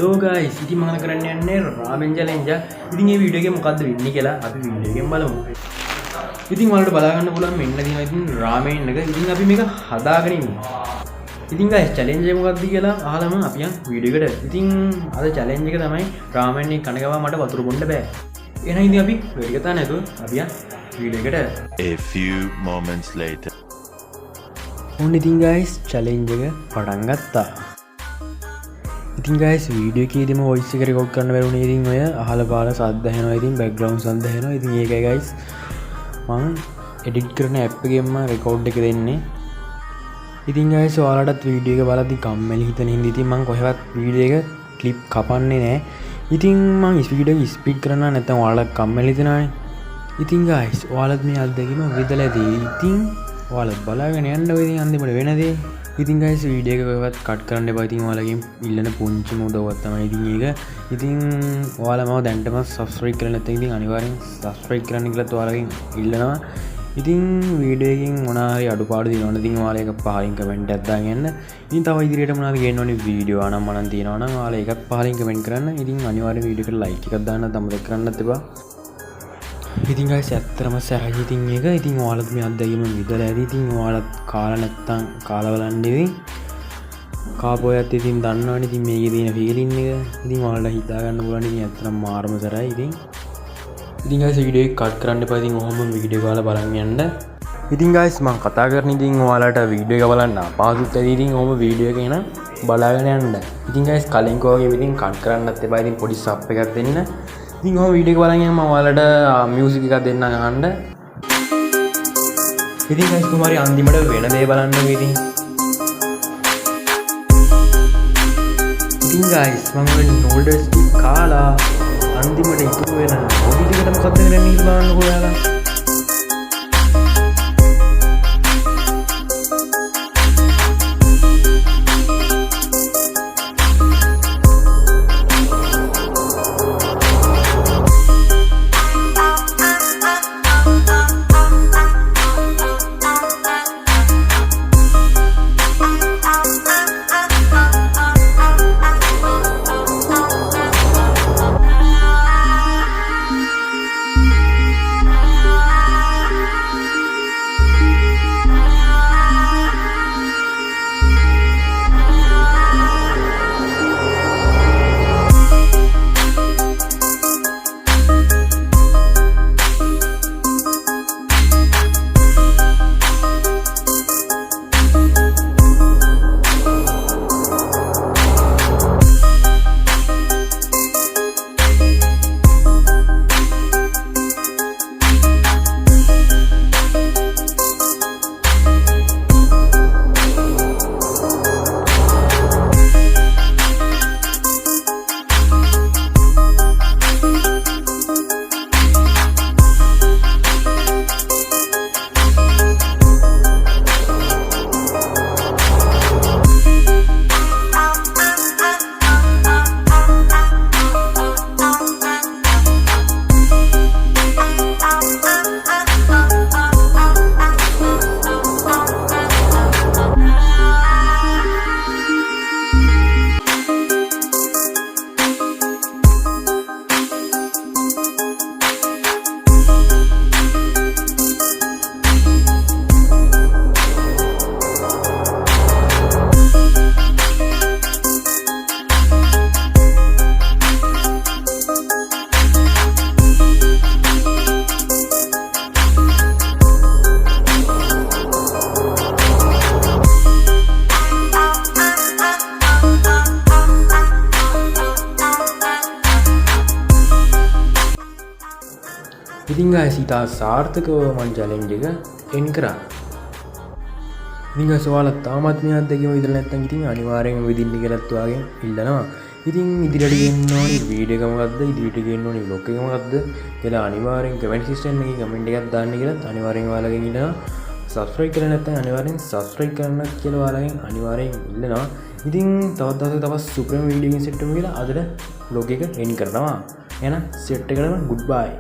Hello guys, ඉතින් මම කරන්න යන්නේ ramen challenge එක. ඉතින් මේ වීඩියෝ එකේ මොකද්ද වෙන්නේ කියලා අපි වීඩියෝ එකෙන් බලමු. ඉතින් ඔයාලට බලා ගන්න පුළුවන් මෙන්න තියෙනවා ඉතින් ramen එක. ඉතින් අපි මේක හදාගෙන ඉන්නවා. ඉතින් guys challenge එක මොකක්ද කියලා අහලම අපි යන් වීඩියෝ එකට. ඉතින් අද challenge එක තමයි ramen එක කන ගමන් මට වතුර බොන්න බෑ. එහෙනම් ඉතින් අපි වැඩි කතා නැතුව අපි යන් වීඩියෝ එකට. A few moments later. ඔන්න ඉතින් guys challenge එක පටන් ගත්තා. ඉතින් guys වීඩියෝ එකේදීම voice එක record කරන්න බැරුණේ ඉතින් ඔය අහලා පාලා සද්ද ඇහෙනවා ඉතින් background සද්ද ඇහෙනවා ඉතින් ඒකයි guys මම edit කරන app එකෙන්ම record එක දෙන්නේ. ඉතින් guys ඔයාලටත් වීඩියෝ එක බලද්දි කම්මැලි හිතෙන හින්දා ඉතින් මම කොහෙවත් වීඩියෝ එක clip කපන්නේ නැහැ. ඉතින් මම වීඩියෝ එක ස්පීඩ් කරනවා නැත්නම් ඔයාලට කම්මැලි හිතෙනවානේ. ඉතින් guys ඔයාලත් මේ අත්දැකීම විඳලා ඇති. ඉතින් ඔයාලත් බලාගෙන යන්න ඔය ඉතින් අන්තිමට වෙන දේ. ඉතින් guys වීඩියෝ එක කොහෙවත් කට් කරන්න එපා. ඉතින් ඔයාලගෙන් ඉල්ලන පුංචිම උදව්වක් තමයි ඉතින් ඒක. ඉතින් ඔයාලා මම දැන්ටම subscribe කරලා නැත්නම් ඉතින් අනිවාර්යෙන් subscribe කරන්න කියලා ඔයාලගෙන් ඉල්ලනවා. ඉතින් වීඩියෝ එකකින් මොනවා හරි අඩුපාඩු දිනවන ඉතින් ඔයාලා ඒක පහලින් කමෙන්ට් එකක් දාගෙන යන්න. ඉතින් තව ඉදිරියට මොනවද ගේන්න ඕනේ වීඩියෝ අනම්මනම් තියෙනවා නම් ඔයාලා ඒකත් පහලින් කමෙන්ට් කරන්න. ඉතින් අනිවාර්යෙන් වීඩියෝ එකට like එකක් දාන්න අමතක කරන්නත් එපා. ඉතින් guys ඇත්තටම සරයි ඉතින් මේක. ඉතින් ඔයාලත් මේ අත්දැකීම විඳලා ඇති. ඉතින් ඔයාලත් කාලා නැත්තම් කාලා බලන්න ඉතින් කාපෝයත් ඉතින් දන්නවනේ ඉතින් මේකේ තියෙන ෆීලින් එක. ඉතින් ඔයාලට හිතා ගන්න පුළුවන් ඉතින් ඇත්තටම මාරම සරයි ඉතින්. ඉතින් guys වීඩියෝ එක කට් කරන්න එපා. ඉතින් ඔහොම වීඩියෝ එක ඔයාලා බලන් යන්න. ඉතින් guys මම කතා කරන ඉතින් ඔයාලට වීඩියෝ එක බලන්න අපහසුත් ඇති. ඉතින් ඔහොම වීඩියෝ එක එන බලාගෙන යන්න. ඉතින් guys කලින් කෝගේ ඉතින් කට් කරන්නත් එපා. ඉතින් පොඩි සබ් එකක් දෙන්න. ඉතින් ඔය වීඩියෝ එක බලන් යන්න මම ඔයාලට මියුසික් එකක් දෙන්න අහන්න. ඉතින් guys කුමාරි අන්තිමට වෙන දේ බලන්න ඉතින්. ඉතින් guys මම ඔය නූඩල්ස් ටික කාලා අන්තිමට ඉතුරු වෙන පොඩි ටිකට මොකක්ද කරන්නේ කියලා බලන්නකෝ ඔයාලා. ඉතින් guys ඉතා සාර්ථකව මම challenge එක end කරා. ඉතින් guys ඔයාලා තාමත් මේ අත්දැකීම විතර නැත්නම් ඉතින් අනිවාර්යෙන් විදින්න කියලාත් ඔයාගෙන් ඉල්ලනවා. ඉතින් ඉදිරියට ගේන්න ඕනේ වීඩියෝ එක මොකද්ද ඉදිරියට ගේන්න ඕනේ vlog එක මොකද්ද කියලා අනිවාර්යෙන් comment system එකේ comment එකක් දාන්න කියලාත් අනිවාර්යෙන් ඔයාලගෙන් ඉල්ලනවා. subscribe කරලා නැත්නම් අනිවාර්යෙන් subscribe කරන්න කියලා ඔයාලගෙන් අනිවාර්යෙන් ඉල්ලනවා. ඉතින් තවත් සුපිරිම වීඩියෝ එකකින් සෙට් වෙමු කියලා අදට vlog එක end කරනවා. එහෙනම් set එකටම goodbye.